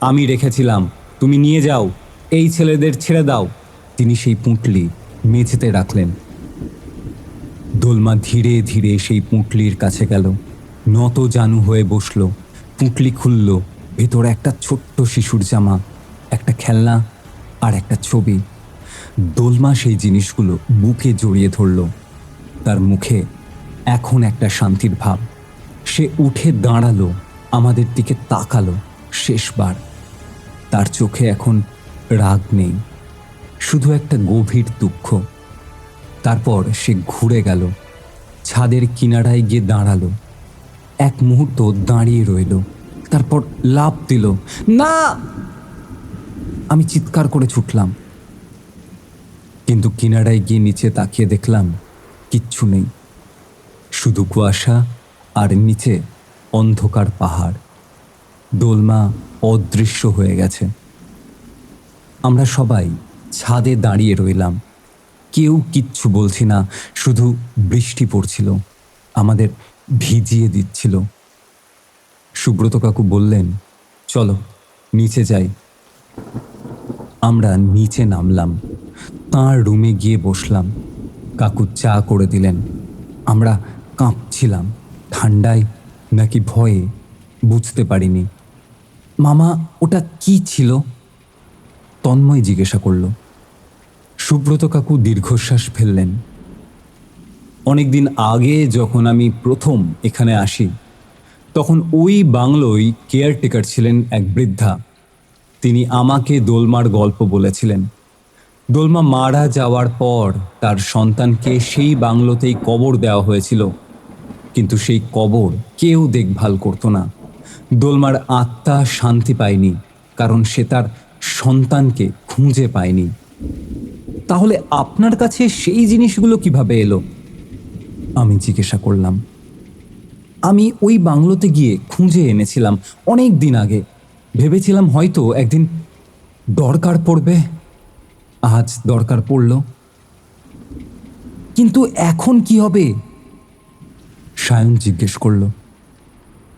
আমি রেখেছিলাম, তুমি নিয়ে যাও, এই ছেলেদের ছেড়ে দাও। তিনি সেই পুঁটলি মেঝেতে রাখলেন। দোলমা ধীরে ধীরে সেই পুঁটলির কাছে গেল, নত জানু হয়ে বসল। পুঁটলি খুলল। ভেতরে একটা ছোট্ট শিশুর জামা, একটা খেলনা আর একটা ছবি। দোলমা সেই জিনিসগুলো বুকে জড়িয়ে ধরল। তার মুখে এখন একটা শান্তির ভাব। সে উঠে দাঁড়ালো, আমাদের দিকে তাকালো শেষবার। তার চোখে এখন রাগ নেই, শুধু একটা গভীর দুঃখ। তারপর সে ঘুরে গেল, ছাদের কিনারায় গিয়ে দাঁড়ালো। এক মুহূর্ত দাঁড়িয়ে রইল, তারপর লাফ দিল। না! আমি চিৎকার করে ছুটলাম, কিন্তু কিনারায় গিয়ে নিচে তাকিয়ে দেখলাম কিচ্ছু নেই, শুধু কুয়াশা আর নিচে অন্ধকার পাহাড়। দোলমা অদৃশ্য হয়ে গেছে। আমরা সবাই ছাদে দাঁড়িয়ে রইলাম, কেউ কিচ্ছু বলছি না, শুধু বৃষ্টি পড়ছিল, আমাদের ভিজিয়ে দিচ্ছিল। সুব্রত কাকু বললেন, চলো নিচে যাই। আমরা নিচে নামলাম, তাঁর রুমে গিয়ে বসলাম। কাকু চা করে দিলেন। আমরা কাঁপছিলাম, ঠান্ডায় নাকি ভয়ে বুঝতে পারিনি। মামা, ওটা কি ছিল? তন্ময় জিজ্ঞাসা করল। সুব্রত কাকু দীর্ঘশ্বাস ফেললেন। অনেকদিন আগে যখন আমি প্রথম এখানে আসি, তখন ওই বাংলোয় কেয়ারটেকার ছিলেন এক বৃদ্ধা। তিনি আমাকে দোলমার গল্প বলেছিলেন। দোলমা মারা যাওয়ার পর তার সন্তানকে সেই বাংলোতেই কবর দেওয়া হয়েছিল, কিন্তু সেই কবর কেউ দেখভাল করতো না। দোলমার আত্মা শান্তি পায়নি, কারণ সে তার সন্তানকে খুঁজে পায়নি। তাহলে আপনার কাছে সেই জিনিসগুলো কিভাবে এলো? আমি জিজ্ঞাসা করলাম। আমি ওই বাংলোতে গিয়ে খুঁজে এনেছিলাম অনেক দিন আগে। ভেবেছিলাম হয়তো একদিন দরকার পড়বে। আজ দরকার পড়ল। কিন্তু এখন কি হবে? সায়ন জিজ্ঞেস করল।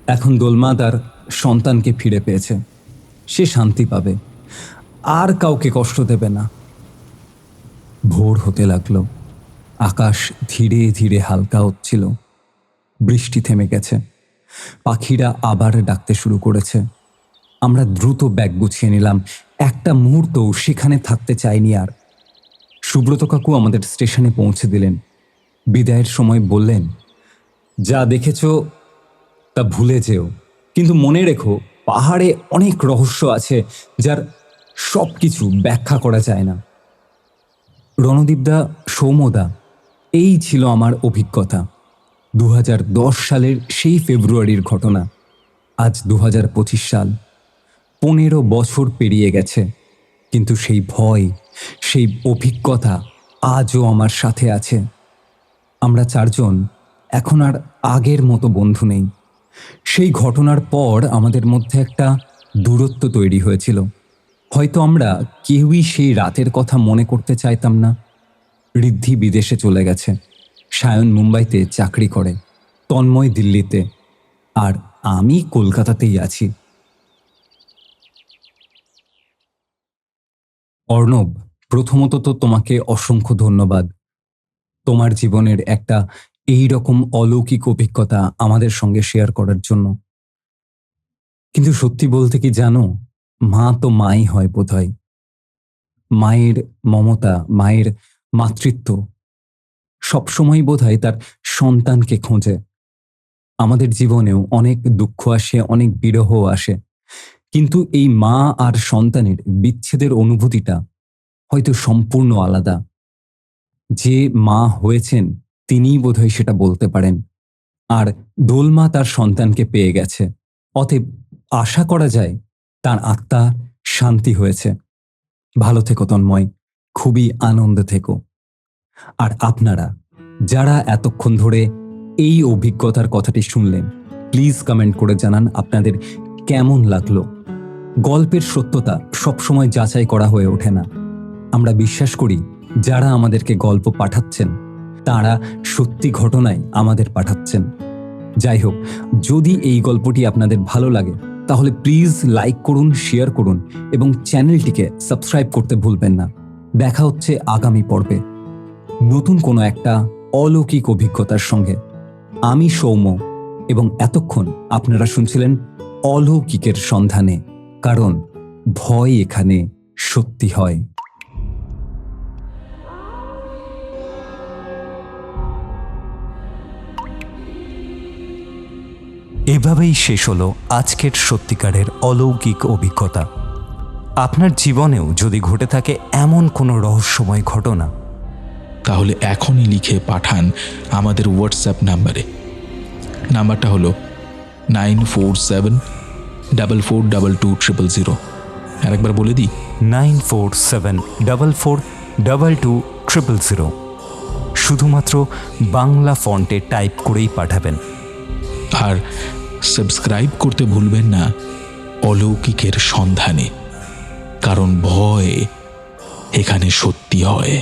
এখন দোলমা তার সন্তানকে ফিরে পেয়েছে, সে শান্তি পাবে, আর কাউকে কষ্ট দেবে না। ভোর হতে লাগলো। আকাশ ধীরে ধীরে হালকা হচ্ছিল। বৃষ্টি থেমে গেছে। পাখিরা আবার ডাকতে শুরু করেছে। আমরা দ্রুত ব্যাগ গুছিয়ে নিলাম। একটা মুহূর্তও সেখানে থাকতে চাইনি আর। সুব্রত কাকু আমাদের স্টেশনে পৌঁছে দিলেন। বিদায়ের সময় বললেন, যা দেখেছ তা ভুলে যেও, কিন্তু মনে রেখো পাহাড়ে অনেক রহস্য আছে যার সব কিছু ব্যাখ্যা করা যায় না। রণদীপদা, সৌম্যদা, এই ছিল আমার অভিজ্ঞতা। 2010 সালের সেই ফেব্রুয়ারির ঘটনা। আজ 2025 সাল। 15 বছর পেরিয়ে গেছে, কিন্তু সেই ভয়, সেই অভিজ্ঞতা আজও আমার সাথে আছে। আমরা চারজন এখন আর আগের মতো বন্ধু নেই। সেই ঘটনার পর আমাদের মধ্যে একটা দূরত্ব তৈরি হয়েছিল। হয়তো আমরা কেউই সেই রাতের কথা মনে করতে চাইতাম না। ঋদ্ধি বিদেশে চলে গেছে, সায়ন মুম্বাইতে চাকরি করে, তন্ময় দিল্লিতে, আর আমি কলকাতাতেই আছি। অর্ণব, প্রথমত তো তোমাকে অসংখ্য ধন্যবাদ। তোমার জীবনের একটা এই রকম অলৌকিক অভিজ্ঞতা আমাদের সঙ্গে শেয়ার করার জন্য। কিন্তু সত্যি বলতে কি জানো, মা তো মাই হয় বোধহয়। মায়ের মমতা, মায়ের মাতৃত্ব সবসময় বোধহয় তার সন্তানকে খোঁজে। আমাদের জীবনেও অনেক দুঃখ আসে, অনেক বিরহ আসে, কিন্তু এই মা আর সন্তানের বিচ্ছেদের অনুভূতিটা হয়তো সম্পূর্ণ আলাদা। যে মা হয়েছেন তিনিই বোধহয় সেটা বলতে পারেন। আর দোলমা তার সন্তানকে পেয়ে গেছে, অতএব আশা করা যায় তার আত্মা শান্তি হয়েছে। ভালো থেকো তন্ময়, খুবই আনন্দে থেকো। আর আপনারা যারা এতক্ষণ ধরে এই অভিজ্ঞতার কথাটি শুনলেন, প্লিজ কমেন্ট করে জানান আপনাদের কেমন লাগলো। গল্পের সত্যতা সবসময় যাচাই করা হয়ে ওঠে না। আমরা বিশ্বাস করি যারা আমাদেরকে গল্প পাঠাচ্ছেন তারা সত্যি ঘটনায় আমাদের পাঠাচ্ছেন। যাই হোক, যদি এই গল্পটি আপনাদের ভালো লাগে তাহলে প্লিজ লাইক করুন, শেয়ার করুন এবং চ্যানেলটিকে সাবস্ক্রাইব করতে ভুলবেন না। দেখা হচ্ছে আগামী পর্বে নতুন কোনো একটা অলৌকিক অভিজ্ঞতার সঙ্গে। আমি সৌম্য, এবং এতক্ষণ আপনারা শুনছিলেন অলৌকিকের সন্ধানে, কারণ ভয় এখানে সত্যি হয়। এভাবেই শেষ হলো আজকের সত্যিকারের অলৌকিক অভিজ্ঞতা। আপনার জীবনেও যদি ঘটে থাকে এমন কোনো রহস্যময় ঘটনা, তাহলে এখনই লিখে পাঠান আমাদের হোয়াটসঅ্যাপ নাম্বারে। নাম্বারটা হলো 9474422000। আর একবার বলে দিই, 9474422000। শুধুমাত্র বাংলা ফন্টে টাইপ করেই পাঠাবেন। আর সাবস্ক্রাইব করতে ভুলবেন না অলৌকিকের সন্ধানে, কারণ ভয় এখানে সত্যি হয়।